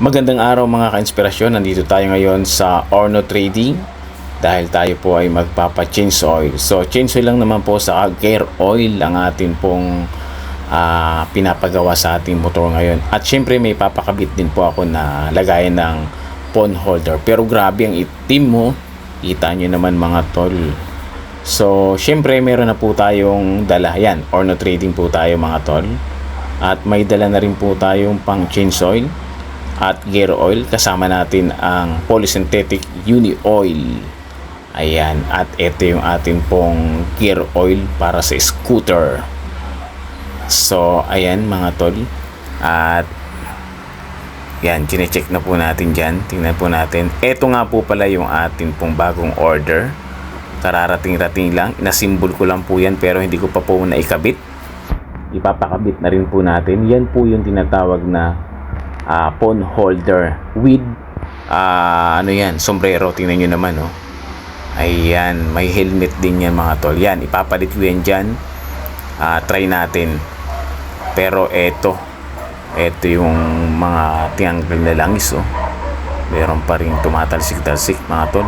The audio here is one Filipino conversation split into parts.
Magandang araw mga ka-inspirasyon. Nandito tayo ngayon sa Orno Trading dahil tayo po ay magpapa-change oil. So change oil lang naman po sa gear oil ang atin pong pinapagawa sa ating motor ngayon. At syempre may papakabit din po ako na lagayan ng phone holder. Pero grabe ang itim mo. Kita nyo naman mga tol. So syempre meron na po tayong dala. Yan, Orno Trading po tayo mga tol. At may dala na rin po tayong pang change oil at gear oil, kasama natin ang polysynthetic uni oil. Ayan, at ito yung ating pong gear oil para sa scooter. So ayan mga tol, at yan, chinecheck na po natin dyan. Tingnan po natin. Ito nga po pala yung ating pong bagong order. Kararating-rating lang, inasimbol ko lang po yan pero hindi ko pa po naikabit. Ipapakabit na rin po natin. Yan po yung tinatawag na phone holder with ano yan, sombrero. Tingnan nyo naman, oh. Ayan, may helmet din yan mga tol. Yan, ipapalit ko yan dyan. Try natin. Pero eto yung mga tinanggal na langis, oh. Meron pa rin tumatalsik-talsik mga tol.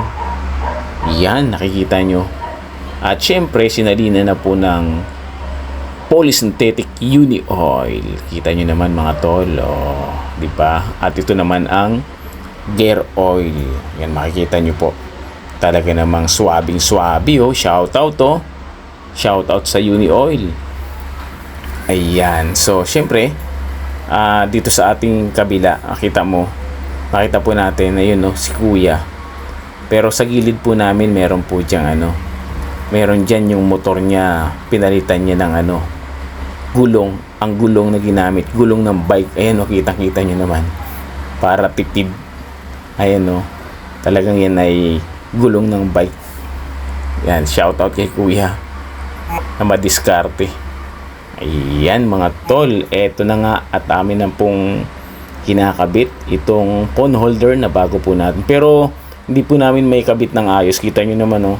Yan, nakikita nyo. At syempre sinalina na po ng polysynthetic uni oil. Kita nyo naman mga tol, oh, di ba? At ito naman ang gear oil. Yan, makikita nyo po. Talaga namang swabing-swabi, oh. Shout out, oh. Shout out sa uni oil. Ayan. So, syempre, dito sa ating kabila, makita po natin, ayun, no, si Kuya. Pero sa gilid po namin, meron po diyang meron dyan yung motor niya, pinalitan niya ng gulong. Ang gulong na ginamit, gulong ng bike. Ayan, o, kitang-kita nyo naman. Para tipid. Ayan, o. Talagang yan ay gulong ng bike. Yan, shout out kay Kuya na madiskarte. Ayan mga tol, eto na nga, at amin na pong kinakabit itong phone holder na bago po natin. Pero hindi po namin may kabit ng ayos. Kita nyo naman, o.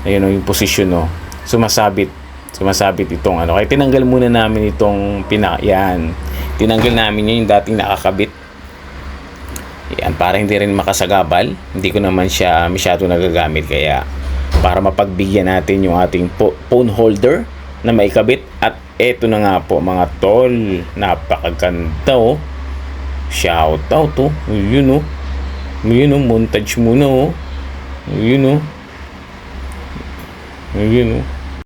Ayun, o, yung position, o. Sumasabit itong kaya tinanggal muna namin itong yan, tinanggal namin yung dating nakakabit. Yan, para hindi rin makasagabal. Hindi ko naman siya masyado nagagamit, kaya para mapagbigyan natin yung ating phone holder na maikabit. At eto na nga po mga tol, napakaganda, oh. Shout out, oh. Yun, oh. Yun, oh, montage muna, oh. Yun, oh. Yun, oh.